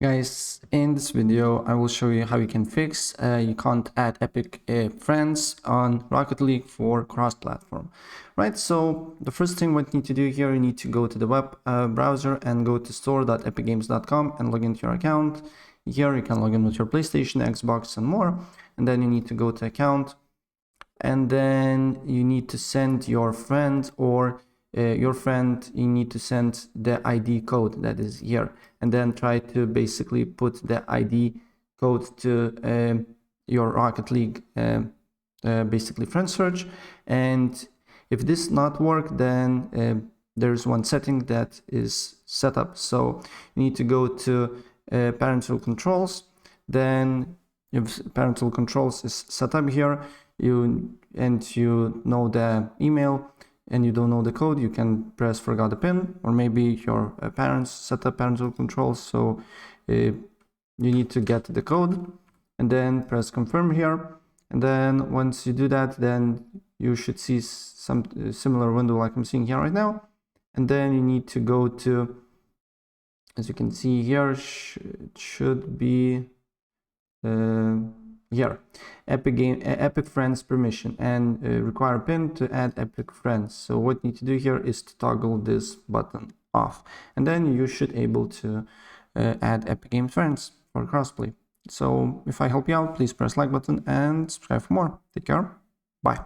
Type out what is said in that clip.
Guys, in this video I will show you how you can fix you can't add epic friends on Rocket League for cross-platform. Right, so the first thing what you need to do here, you need to go to the web browser and go to store.epicgames.com and log into your account. Here you can log in with your PlayStation, Xbox and more, and then you need to go to account, and then you need to send your friend or you need to send the ID code that is here, and then try to basically put the ID code to your Rocket League basically friend search. And if this not work, then there's one setting that is set up. So you need to go to parental controls. Then if parental controls is set up here, you know the email and you don't know the code, you can press forgot the pin, or maybe your parents set up parental controls, so you need to get the code and then press confirm here. And then once you do that, then you should see some similar window like I'm seeing here right now. And then you need to go to, as you can see here, it should be here, epic friends permission, and require pin to add epic friends. So what you need to do here is to toggle this button off, and then you should able to add epic game friends for crossplay. So if I help you out, please press like button and subscribe for more. Take care, bye.